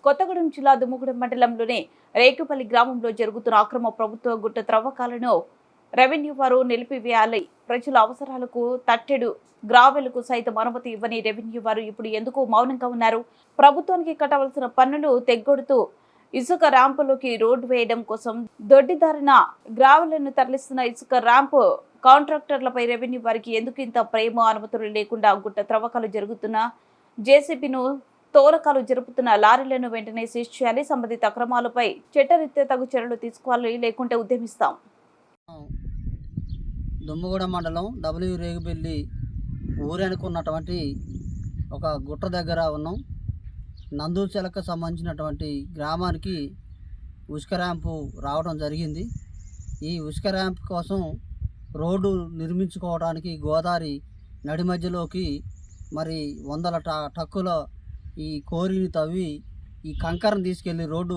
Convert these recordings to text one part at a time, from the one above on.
కొత్తగూడెం జిల్లా దుమ్ముగూడెం మండలంలోని రేకుపల్లి గ్రామంలో జరుగుతున్న అక్రమ ప్రభుత్వ గుట్ట త్రవ్వకాలను రెవెన్యూ వారు నిలిపివేయాలి. ప్రజల అవసరాలకు తట్టెడు గ్రావెలకు సైతం అనుమతి ఇవ్వని రెవెన్యూ వారు ఇప్పుడు ఎందుకు మౌనంగా ఉన్నారు? ప్రభుత్వానికి కట్టవలసిన పన్నులు తెగ్గొడుతూ ఇసుక ర్యాంపులోకి రోడ్డు వేయడం కోసం దొడ్డిదారిన గ్రావెలను తరలిస్తున్న ఇసుక ర్యాంపు కాంట్రాక్టర్లపై రెవెన్యూ వారికి ఎందుకు ఇంత ప్రేమ? అనుమతులు లేకుండా గుట్ట త్రవ్వకాలు జరుగుతున్న జేసీబీను తోలకాలు జరుపుతున్న లారీలను వెంటనే సీజ్ చేయాలి. సంబంధిత అక్రమాలపై చట్టరీత్యా తగు చర్యలు తీసుకోవాలి, లేకుంటే ఉద్యమిస్తాం. దుమ్ముగూడెం మండలం రేగుపల్లి ఊరనుకున్నటువంటి ఒక గుట్ట దగ్గర ఉన్నాం. నందూచెలకు సంబంధించినటువంటి గ్రామానికి ఉసుక ర్యాంపు రావడం జరిగింది. ఈ ఉసుక ర్యాంప్ కోసం రోడ్డు నిర్మించుకోవడానికి గోదావరి నడి మధ్యలోకి మరి వందల టక్కుల ఈ కోరిని తవ్వి ఈ కంకరను తీసుకెళ్ళి రోడ్డు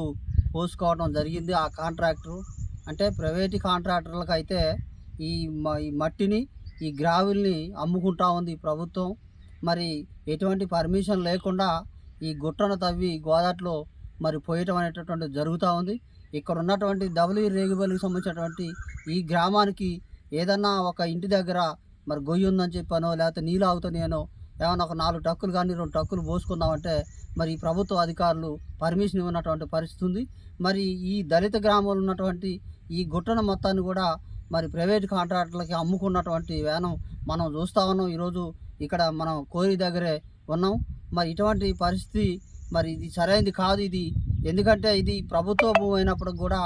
పోసుకోవడం జరిగింది. ఆ కాంట్రాక్టరు అంటే ప్రైవేటు కాంట్రాక్టర్లకు అయితే ఈ మట్టిని ఈ గ్రావెల్ని అమ్ముకుంటా ఉంది ప్రభుత్వం. మరి ఎటువంటి పర్మిషన్ లేకుండా ఈ గుట్టను తవ్వి గోదాట్లో మరి పోయటం అనేటటువంటి జరుగుతూ ఉంది. ఇక్కడ ఉన్నటువంటి రేగుపల్లికి సంబంధించినటువంటి ఈ గ్రామానికి ఏదన్నా ఒక ఇంటి దగ్గర మరి గొయ్యి ఉందని చెప్పానో లేకపోతే నీళ్ళు ఆగుతున్నాయనో ఏమన్నా ఒక 4 టక్కులు కానీ 2 టక్కులు పోసుకుందామంటే మరి ఈ ప్రభుత్వ అధికారులు పర్మిషన్ ఇవ్వనటువంటి పరిస్థితి ఉంది. మరి ఈ దళిత గ్రామంలో ఉన్నటువంటి ఈ గుట్టను మొత్తాన్ని కూడా మరి ప్రైవేట్ కాంట్రాక్టర్లకి అమ్ముకున్నటువంటి వేనం మనం చూస్తూ ఉన్నాం. ఈరోజు ఇక్కడ మనం కోరి దగ్గరే ఉన్నాం. మరి ఇటువంటి పరిస్థితి మరి ఇది సరైనది కాదు. ఇది ఎందుకంటే ఇది ప్రభుత్వ భూమి అయినప్పుడు కూడా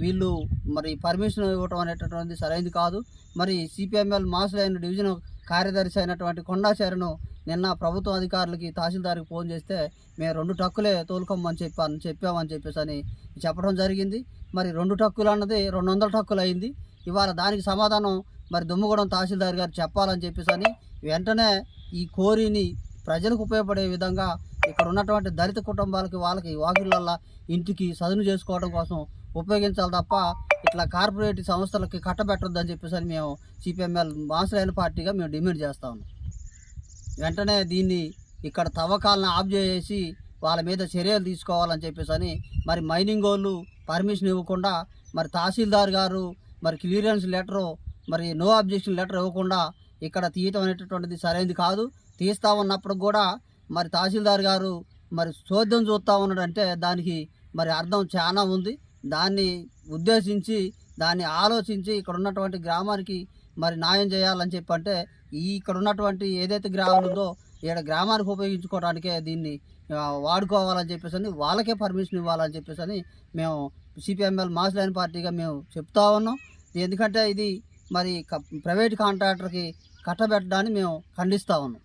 వీళ్ళు మరి పర్మిషన్ ఇవ్వటం అనేటటువంటిది సరైనది కాదు. మరి సిపిఎంఎల్ మాసులైన డివిజన్ కార్యదర్శి అయినటువంటి కొండాచార్యను నిన్న ప్రభుత్వ అధికారులకి తహసీల్దార్కి ఫోన్ చేస్తే మేము 2 టక్కులే తోలుకోమని చెప్పామని చెప్పేసి అని చెప్పడం జరిగింది. మరి 2 టక్కులు అన్నది 200 టక్కులు అయింది. ఇవాళ దానికి సమాధానం మరి దుమ్ముగూడెం తహసీల్దార్ గారు చెప్పాలని చెప్పేసి అని వెంటనే ఈ కోరిని ప్రజలకు ఉపయోగపడే విధంగా ఇక్కడ ఉన్నటువంటి దళిత కుటుంబాలకి వాళ్ళకి వాకిళ్ళల్లా ఇంటికి సదును చేసుకోవడం కోసం ఉపయోగించాలి తప్ప ఇట్లా కార్పొరేట్ సంస్థలకి కట్టబెట్టొద్దని చెప్పేసి అని మేము సిపిఎంఎల్ మాసులైన పార్టీగా మేము డిమాండ్ చేస్తా ఉన్నాం. వెంటనే దీన్ని ఇక్కడ తవ్వకాలను ఆఫ్ చేసి వాళ్ళ మీద చర్యలు తీసుకోవాలని చెప్పేసి అని మరి మైనింగ్ వాళ్ళు పర్మిషన్ ఇవ్వకుండా మరి తహసీల్దార్ గారు మరి క్లియరెన్స్ లెటరు మరి నో అబ్జెక్షన్ లెటర్ ఇవ్వకుండా ఇక్కడ తీయటం అనేటటువంటిది సరైనది కాదు. తీస్తా ఉన్నప్పుడు కూడా మరి తహసీల్దార్ గారు మరి చోద్యం చూస్తూ ఉన్నాడంటే దానికి మరి అర్థం చాలా ఉంది. దాన్ని ఉద్దేశించి దాన్ని ఆలోచించి ఇక్కడ ఉన్నటువంటి గ్రామానికి మరి న్యాయం చేయాలని చెప్పంటే ఇక్కడ ఉన్నటువంటి ఏదైతే గ్రామం ఉందో ఇక్కడ గ్రామానికి ఉపయోగించుకోవడానికే దీన్ని వాడుకోవాలని చెప్పేసి అని వాళ్ళకే పర్మిషన్ ఇవ్వాలని చెప్పేసి అని మేము సిపిఎంఎల్ మాసులైన పార్టీగా మేము చెప్తా ఉన్నాం. ఎందుకంటే ఇది మరి ప్రైవేట్ కాంట్రాక్టర్కి కట్టబెట్టడాన్ని మేము ఖండిస్తూ ఉన్నాం.